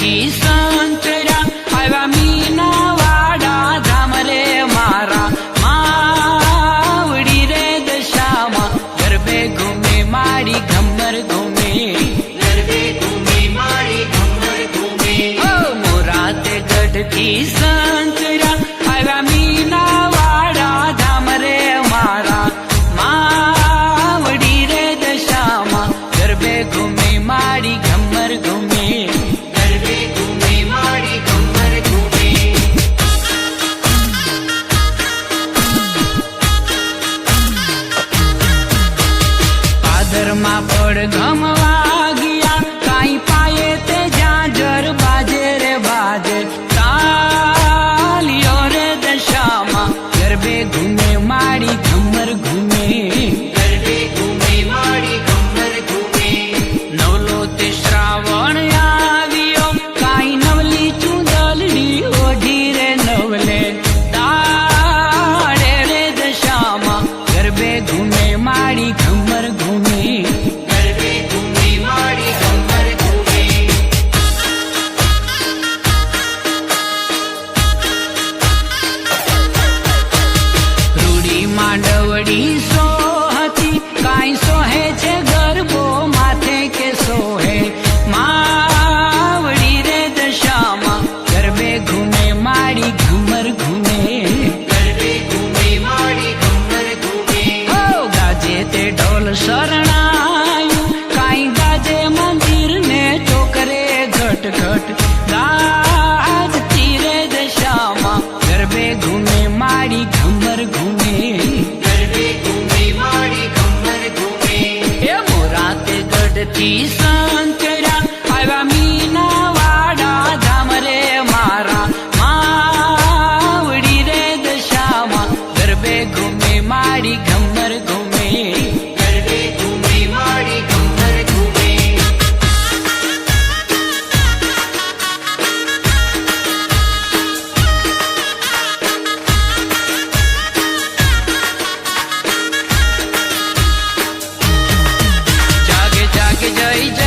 गढ़ती संतरा आवा मीना वाड़ा धाम रे मारा मावड़ी रे दशामा गरबे घूमे मारी घमर घूमे गरबे घूमे मारी घमर घूमे ओ मोराते गढ़ती संतरा आवा मीना वाड़ा धाम रे मारा मावड़ी रे दशामा गरबे घूमे मारी घमर घूमे गरबे घूमे मारी घमर घूमे पादर मां पड़ घमवा गया काई पाए ते जाजर बाजे रे बाजे तालियो रे दशामा गरबे घूमे मारी घमर घूमे गरबे घूमे मारी घमर घूमे नवलो ते श्रावण आवियो काई नवली चूंदलड़ी ओढ़ी रे नवले ताड़े रे दशामा गरबे घूमे मारी घमर घूमे गरबे घूमे मारी घमर घूमे रूड़ी मांडवड़ी सोहती काई सोहे छे गरबो माथे के सोहे मावड़ी रे दशामा गरबे घूमे मारी घमर घूमे गरबे घूमे मारी घमर घूमे ओ गाजे ते ढोल शरणायु काई गाजे मंदिर ने चोकरे घट घट गाजती रे दशामा गरबे घूमे मारी घमर घूमे गरबे घूमे मारी घमर घूमे हे मोराते गढ़ती संतरा आवा मीना वाड़ा धाम रे मारा मावड़ी रे दशामा गरबे घूमे मारी घमर घूमे गरबे घूमे मारी घमर घूमे जागे जागे जय जय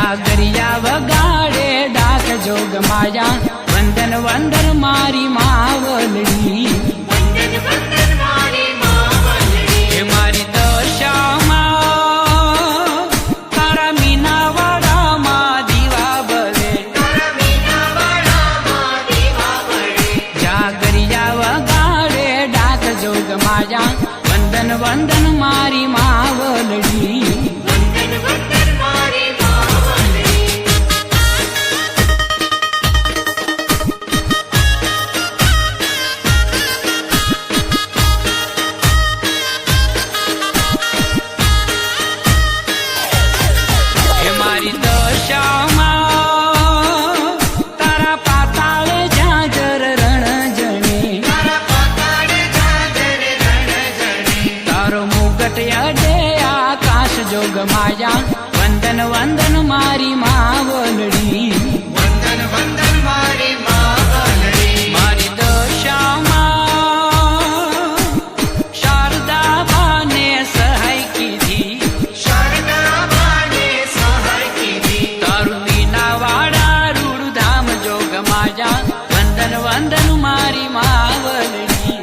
જાગરિયા વગાડે ડાક જોગ માયા વંદન વંદન મારી માવલડી વંદન વંદન મારી માવલડી હે મારી દશામાં તારા મીનાવાડામાં દીવા બળે તારા મીનાવાડામાં દીવા બળે જાગરિયા વગાડે ડાક જોગ માયા વંદન વંદન મારી માવલડી વંદન વંદન મારી માવલડી હે મારી દશામાં તારા પાતાળે ઝાંઝર રણજણે તારા પાતાળે ઝાંઝર રણજણે તારો મુગટ અડે આકાશ જોગ માયા વંદન વંદન મારી માવલડી વંદન વંદન મારી માવલડી મારી દશામાં શારદા બાને સહાય કીધી શારદા બાને સહાય કીધી તારું મીનાવાડા રૂડધામ જોગ માયા વંદન વંદન મારી માવલડી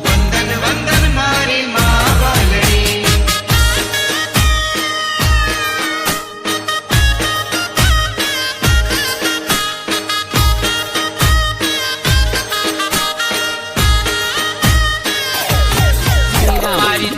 વંદન વંદન મારી માવલડી મારી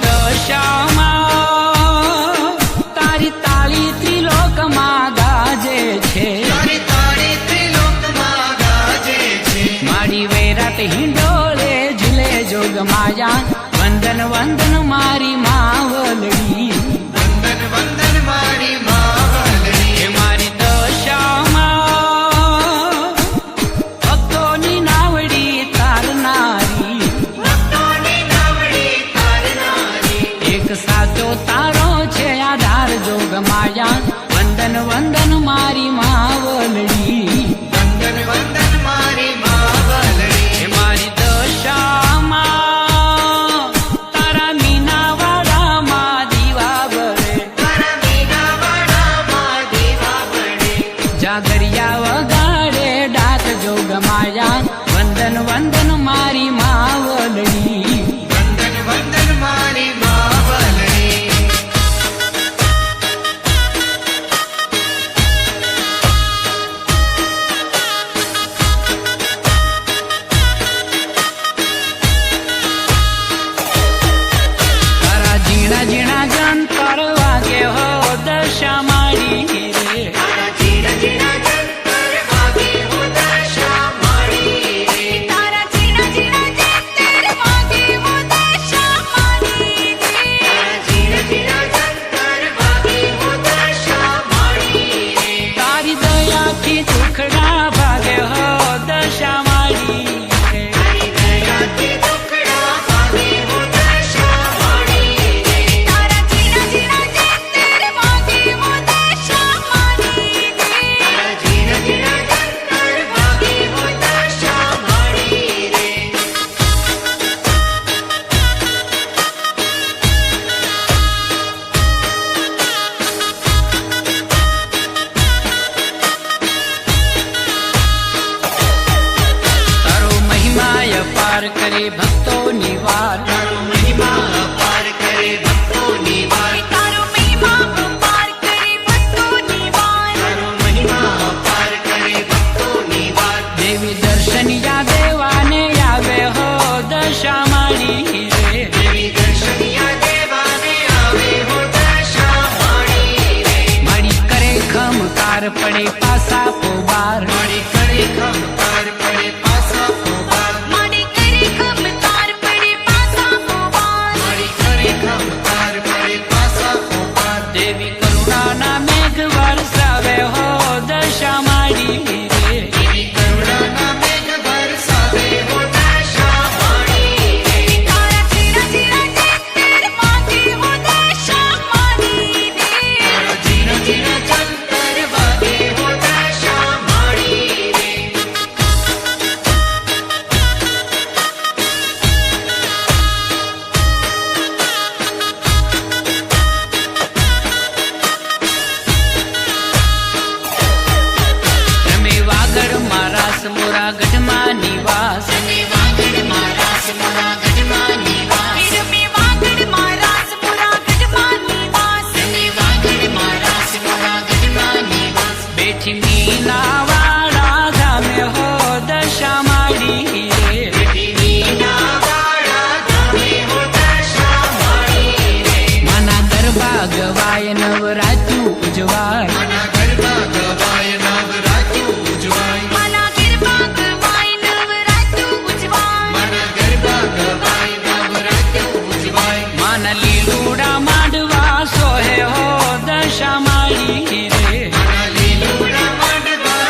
દશામાં તારી તાળી ત્રિલોકમાં ગાજે છે તારી તાળી ત્રિલોકમાં ગાજે છે મારી વૈરાટ હિંડોળે ઝૂલે જોગ માયા વંદન વંદન મારી માવલડી વંદન વંદન મારી માવલડી હે મારી દશામાં ભક્તોની નાવડી તારનારી ભક્તોની નાવડી તારનારી એક સાચો તારો છે આધાર જોગ માયા વંદન વંદન મારી માવલડી વંદન વંદન મારી માવલડી હે મારી દશામાં તારા મીનાવાડામાં દીવા બળે તારા મીનાવાડામાં દીવા બળે જાગરિયા વગાડે ડાક જોગ માયા વંદન વંદન મારી માવલડી વંદન વંદન મારી માવલડી તારા ઝીણા ઝીણા જંતર વાગે હો દશા મારી રે તારા ઝીણા ઝીણા જંતર વાગે હો દશા મારી રે તારા ઝીણા ઝીણા જંતર વાગે હો દશા મારી રે તારા ઝીણા ઝીણા જંતર વાગે હો દશા મારી રે તારી દયાથી દુખડા ભાગે હો દશા મારી રે તારી દયાથી દુખડા ભાગે હો દશા મારી રે તારા ઝીણા ઝીણા જંતર વાગે હો દશા મારી રે તારા ઝીણા ઝીણા જંતર વાગે હો દશા મારી રે તારો મહિમા અપાર કરે ભક્તોની વાર તારો મહિમા અપાર કરે ભક્તોની વાર તારો મહિમા અપાર કરે ભક્તોની વાર તારો મહિમા અપાર કરે ભક્તોની વાર દેવી દર્શનિયા દેવાને આવે હો દશા મારી રે દેવી દર્શનિયા દેવાને આવે હો દશા મારી રે મારી કરે ખમકાર પડે પાસા પોબાર મારી કરે ખમકાર પડે પાસા પોબાર મારી કરે ખમકાર પડે પાસા પોવાર મારી કરે ખમકાર પડે પાસા પોબાર દેવી કરુણાના મેઘ વરસાવે હો દશા મારી રે દેવી કરુણાના મેઘ વરસાવે હો દશા મારી રે તારા ઝીણા ઝીણા જંતર વાગે હો દશા મારી રે તારા ઝીણા ઝીણા જંતર વાગે હો લક્ષ્મીના વાળા ધામે હો દશા માડી રે લક્ષ્મીના વાળા ધામે હો દશા માડી રે માના ગરબા ગવાય નવરાત્રું ઉજવાય માના ગરબા ગવાય નવરાત્રું ઉજવાય માના ગરબા ગવાય નવરાત્રું ઉજવાય માના ગરબા ગવાય નવરાત્રું ઉજવાય માના લીલુડા માંડવા સોહે હો દશા માડી રે માના લીલુડા માંડવા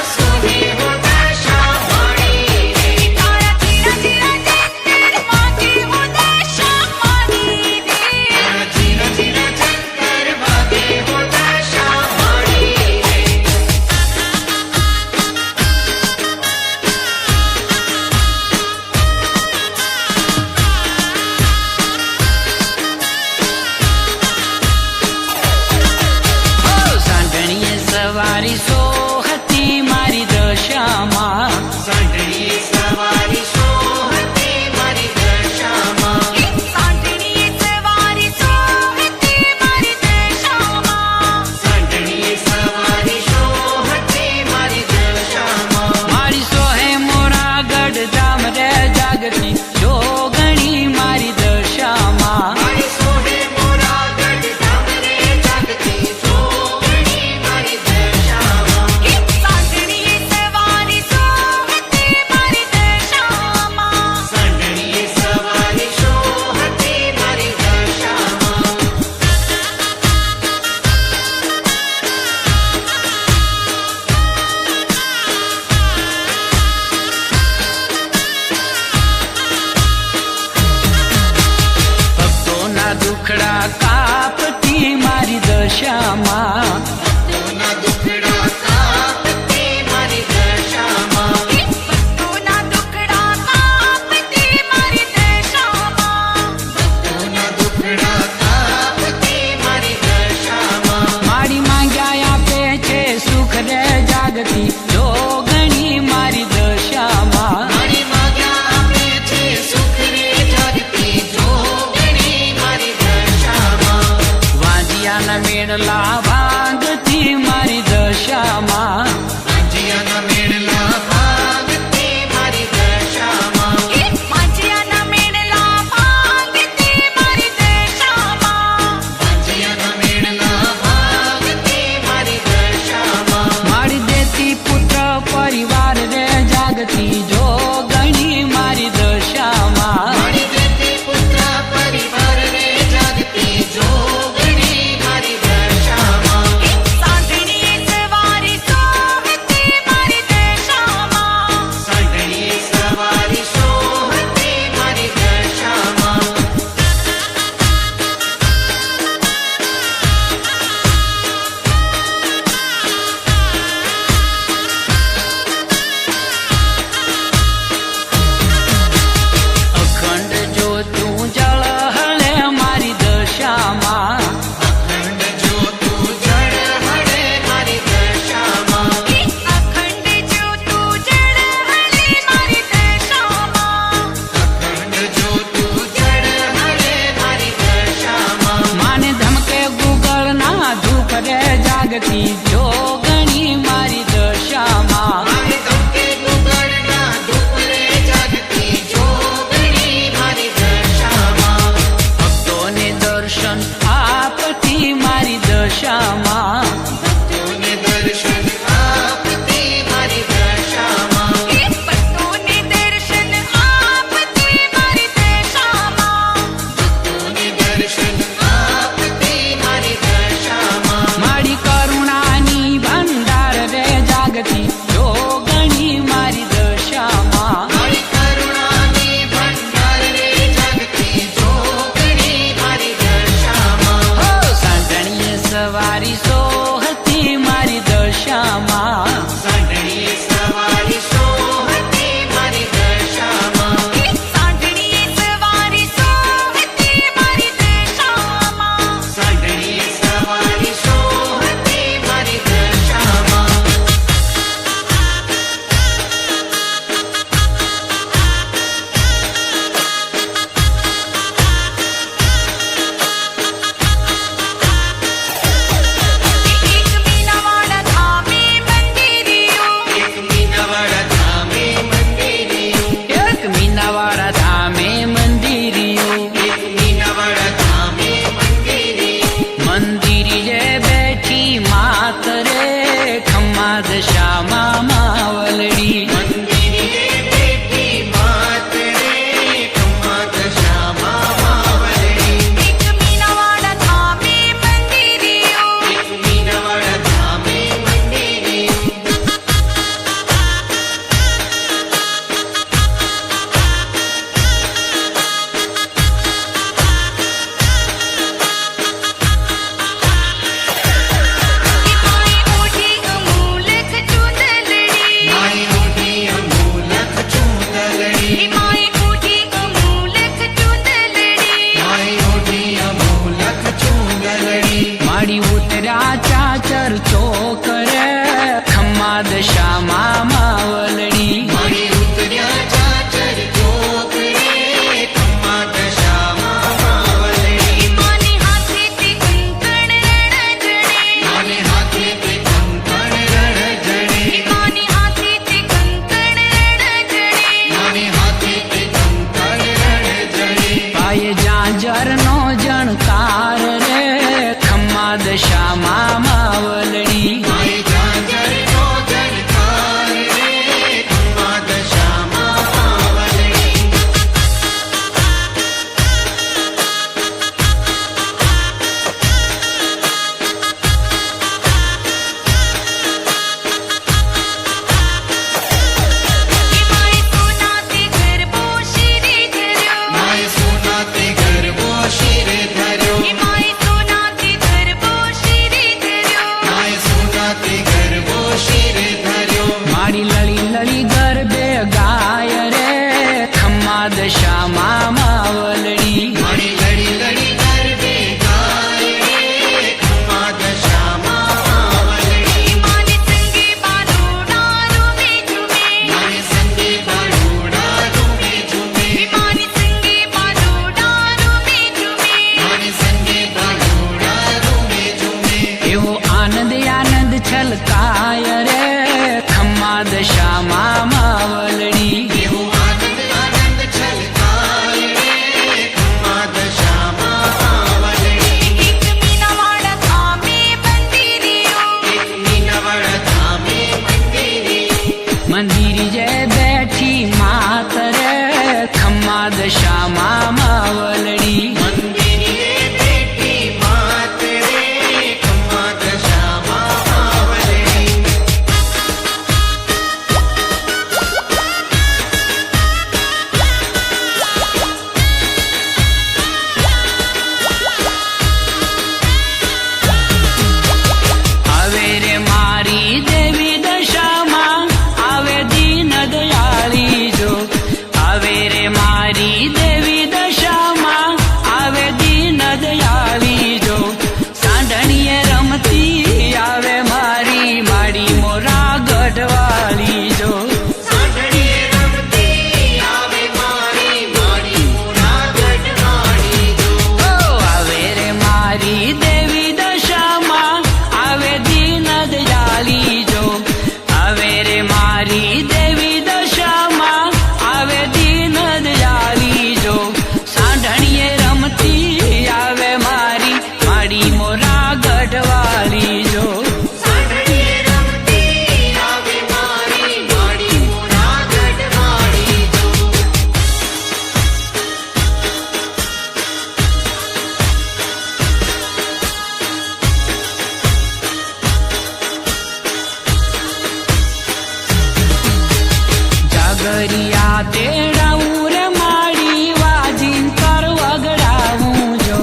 ખમ્મા દશામાં માવલડી મંદિરે બેઠી માત રે ખમ્મા દશામાં માવલડી એક મીનાવાડા ધામે મંદિરિયો એક મીનાવાડા ધામે મંદિરિયો માય મોઢી અમૂલક ચૂંદલડી માય મોઢી અમૂલક ચૂંદલડી માય મોઢી અમૂલક ચૂંદલડી માય મોઢી અમૂલક ચૂંદલડી માડી ઉતર્યા ચાચર ચોકરે ખમ્મા દશામાં માવલડી મારી ઉતર્યા ચાચર ચોક રે ખમ્મા દશામાં માવલડી માની હાથેથી કંકણ રણજણે માને હાથેથી કંકણ રણજણે માની હાથેથી કંકણ રણજણે માને હાથેથી કંકણ રણજણે પાયે જાંજરનો જણકાર રે ખમ્મા દશામાં માવલડી માય જાંજરનો જણકાર રે ખમ્મા દશામાં માવલડી માય સોનાથી ગરબો શિરે ધર્યો માય સોનાથી ગરબો શિરે ધર્યો માય સોનાથી ગરબો શિરે ધર્યો માય સોનાથી ગરબો શિરે ધર્યો માડી લળી લળી ગરબે ગાય રે ખમ્મા દશામાં માવલડી મારી લડી લડી ગરબે ગાય રે ખમ્મા દશામાં માવલડી માને સંગે બાલોડા રૂમે ઝૂમે મારે સંગે બાળોડા રૂમે ઝૂમે માને સંગે બાલોડા રૂમે ઝૂમે મારે સંગે બાળોડા રૂમે ઝૂમે એવો આનંદ આનંદ છલકાય રે ખમ્મા દશામાં માવલડી એવો આનંદ આનંદ છલકાય રે ખમ્મા દશામાં માવલડી એક મીનાવાડા ધામે મંદિરિયો એક મીનાવાડા ધામે મંદિરિયો મંદિર જે બેઠી માત રે ખમ્મા દશામાં માવલડી મંદિરે બેઠી માત રે ખમ્મા દશામાં માવલડી આવે રે મારી દેવી દશામાં આવે દીન દયાળી જો આવે રે મારી દેવી દશામાં આવે દીન દયાળી જો સાંઢણીએ રમતી આવે મારી માડી મોરા ગઢવાળી જો સાંઢણીએ રમતી આવે મારી મારી મોરા ગઢવાળી જો ઓ આવે રે મારી દેવી દશામાં આવે દીન દયાળી જો આવે રે મારી દેવી દશામાં આવે દીન દયાળી જો સાંઢણીએ રમતી આવે મારી માડી મોરા ગઢવાળી જો સાંઢણીએ રમતી આવે મારી મારી મોરા ગઢવાળી જો જાગરિયા તેડાવું રે માડી વાજીન કર વગડાવું જો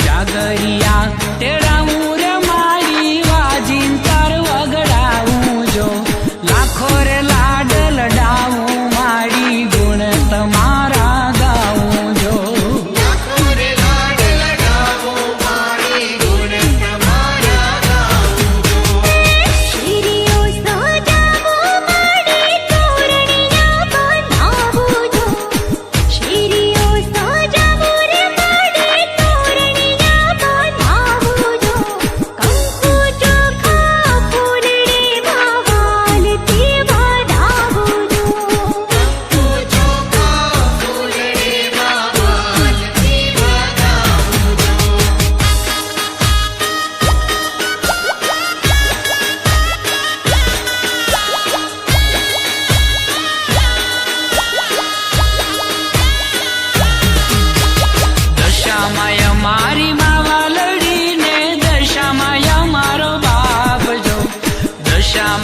જાગરિયા તેડાવું રે માડી વાજીન કર વગડાવું જો લાખો રે લાડ લડાવું માડી ગુણ તમારા ગાવું જો લાખો રે લાડ લડાવો મારી ગુણ તમારા ગાવું જો શિરિયો સજાવો માડે તોરણિયા બંધાવું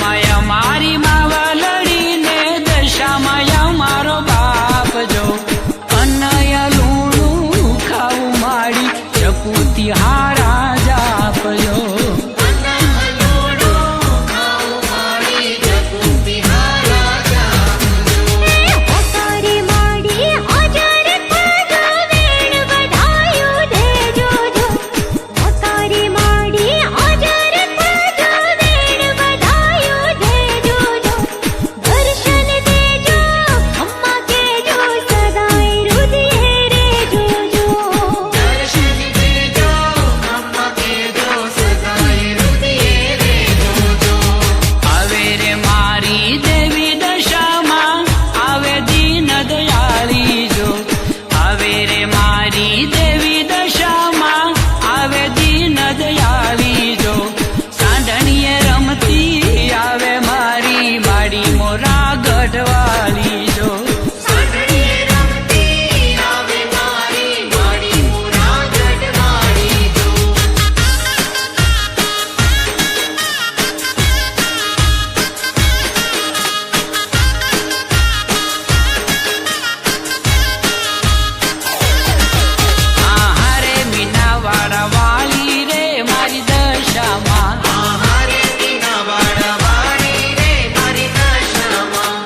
દશામાં મારી માવલડીને દશામાં મારો બાપ જો અનય લૂણું ખાવું માડી જપુતી હારા જાપજો ઓકારી માડી હાજર થજો વેણ વધાયું દેજો જો ઓકારી માડી હાજર થજો વેણ વધાયું દેજો જો દર્શન દેજો અમ્મા કેજો સદાય રુધિરે રેજો જો આવે રે મારી દેવી દશામાં આવે દીન દયાળી જો આવે રે મારી દેવી દશામાં આવે દીન દયાળી જો સાંઢણીએ રમતી આવે મારી માડી મોરા ગઢવાળી જો આહારે મીનાવાડા વાળી રે મારી દશામાં આહારે મીનાવાડા વાળી રે મારી દશામાં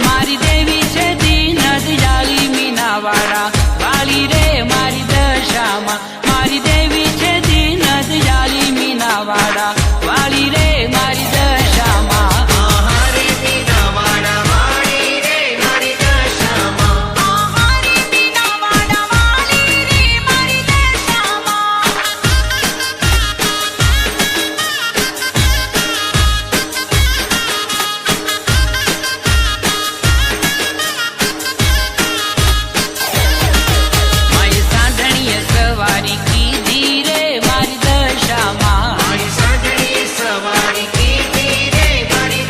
મારી દેવી છે દીન દયાળી મીનાવાડા વાળી રે મારી દશામાં મારી દેવી છે દીન દયાળી મીનાવાડા વાળી રે મારી દશામાં આહારે મીનાવાડા વાળી રે મારી દશામાં મારી સાંઢણીએ સવારી કીધી રે મારી દશામાં મારી સાંઢણી સવારી કીધી રે મારી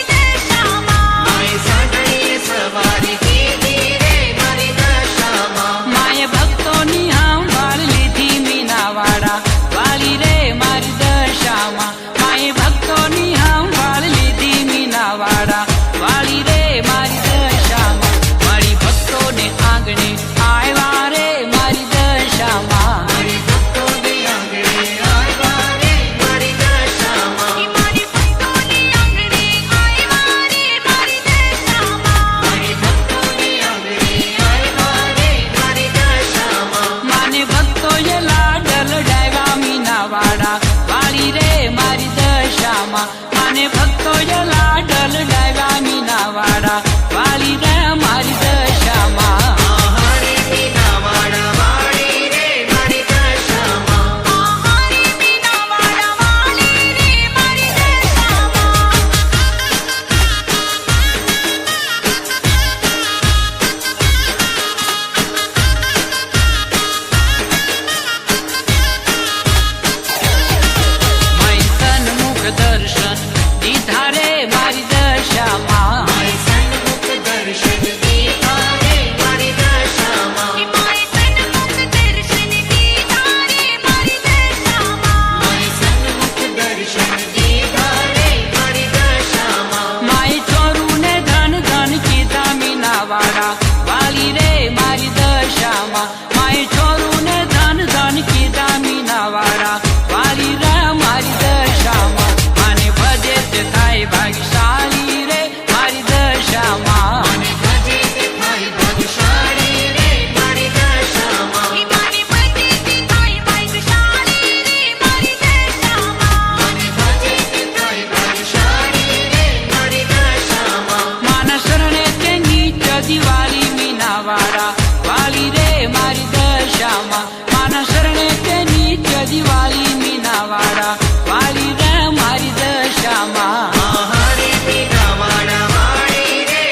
દશામાં મારી સાંઢણી સવારી કીધી રે મારી દશામાં માએ ભક્તોની હાંભળ લીધી મીનાવાડા વાળી રે મારી દશામાં માએ ભક્તોની હાંભળ લીધી મીનાવાડા વાળી રે મારી દશામાં મારી ભક્તોને આંગણે આવ્યા રે મારી દશામાં મારી ભક્તોની આંગણે આવ્યા રે મારી દશામાં મારી ભક્તોની આંગણે આવ્યા રે મારી દશામાં મારી ભક્તોની આંગણે આવ્યા રે મારી દશામાં માને ભક્તોએ લાડલ ડાવ્યા મીનાવાડા વાળી રે મારી દશામાં માને ભક્તોએ લાડલ ડાવ્યા મીનાવાડા વાળી રે મારી દશામાં આહારે મીનાવાડા વાળી રે મારી દશામાં આહારે મીનાવાડા વાળી રે મારી દશામાં માય સન્મુખ દર્શન દીધા રે મારી દશામાં મારી સન્મુખ દર્શન દીધા રે મારી દશામાં મારી સન્મુખ દર્શન દીધા રે મારી દશામાં મારી સન્મુખ દર્શન દીધા રે મારી દશામાં માય ચોરું ને ધન ધન કીધા મીનાવાડા વાળી રે મારી દશામાં માય ચોરું ને ધન ધન કીધા મીનાવાડા વાળી રે મારી દશામાં માને ભજે તે થાય ભાગ્યશાળી રે મારી દશામાં મને ભજે તે થાય ભાગ્યશાળી રે મારી દશામાં મને ભજે તે થાય ભાગ્યશાળી રે મારી દશામાં મને ભજે તે થાય ભાગ્યશાળી રે મારી દશામાં માના શરણે તે નીચ દિવાળી મીનાવાડા વાળી રે મારી દશામાં માના શરણે તે નીચ દિવાળી મીનાવાડા વાળી રે મારી દશામાં આહારે મીનાવાડા વાળી રે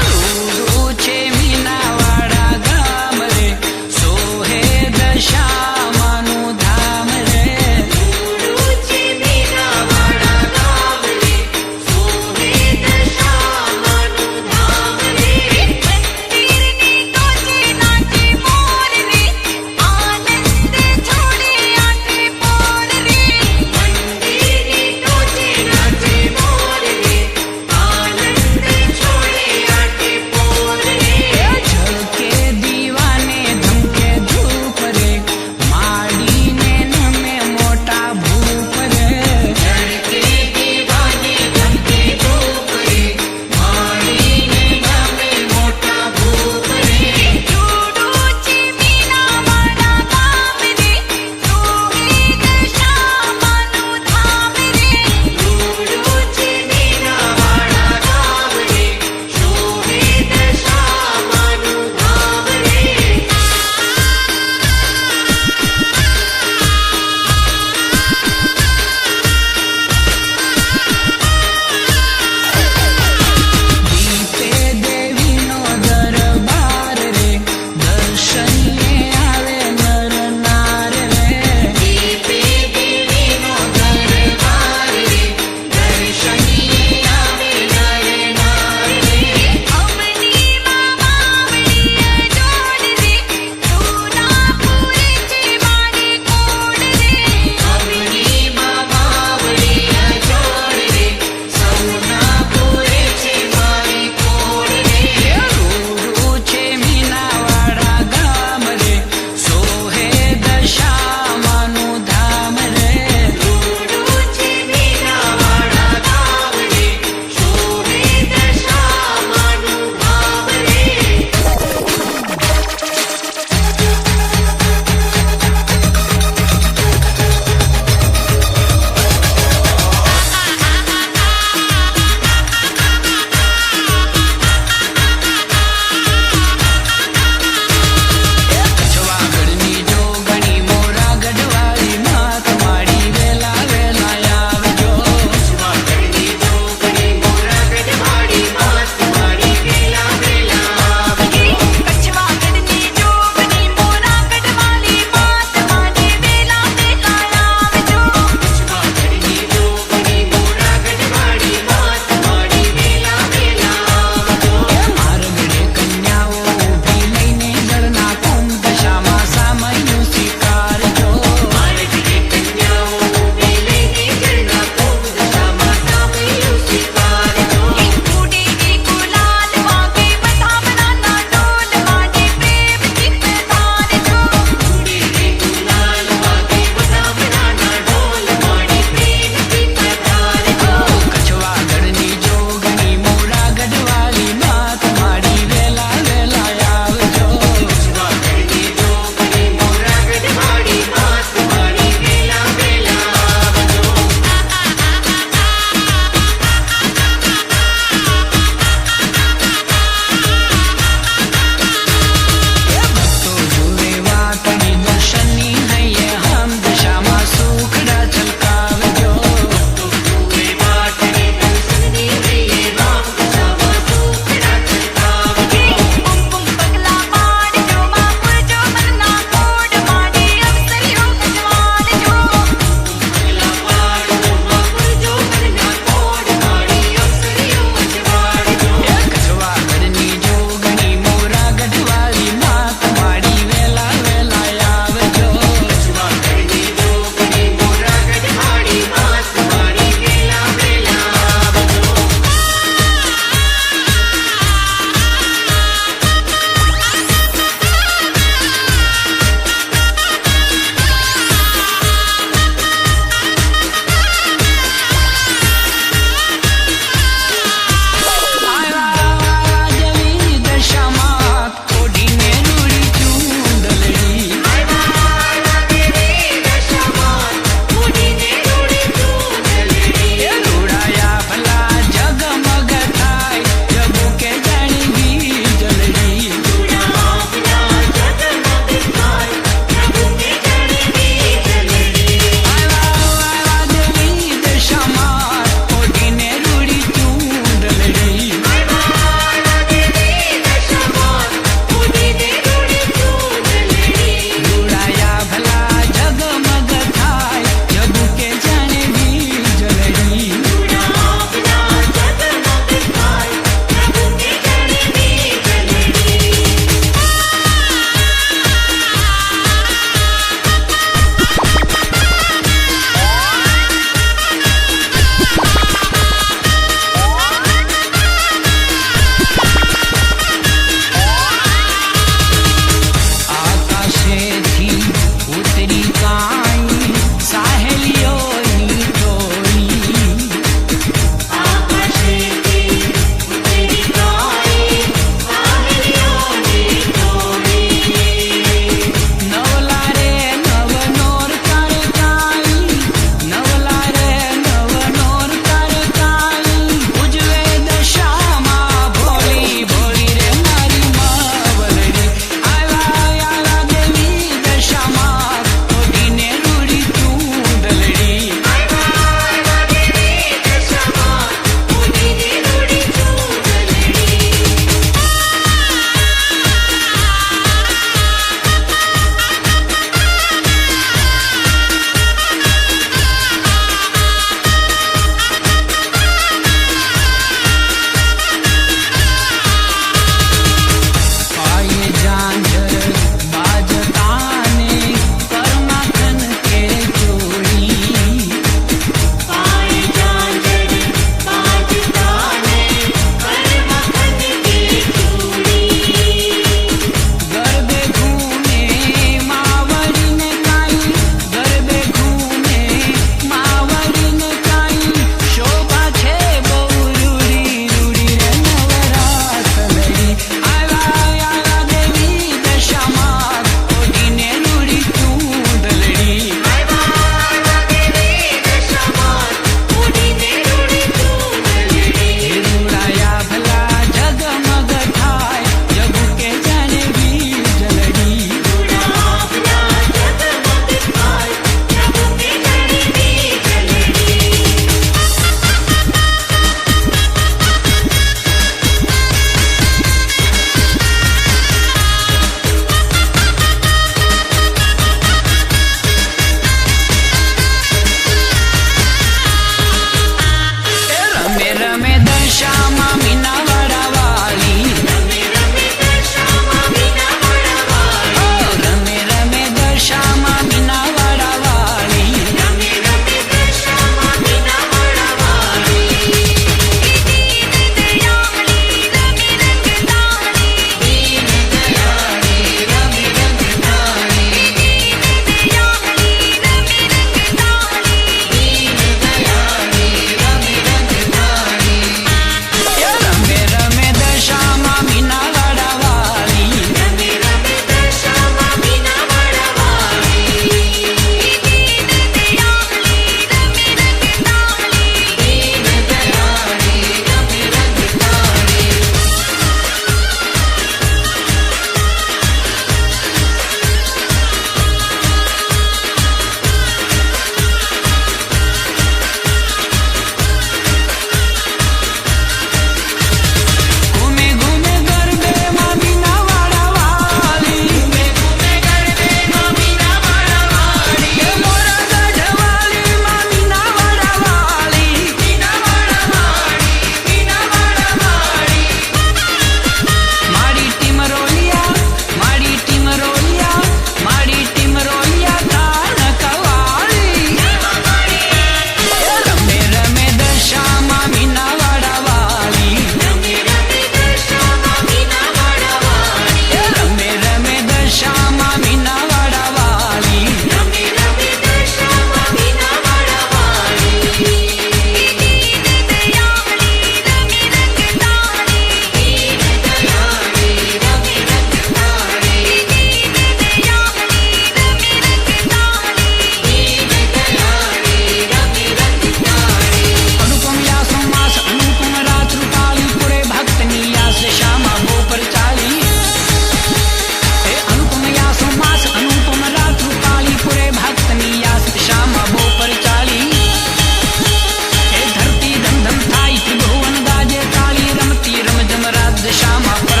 દશામાં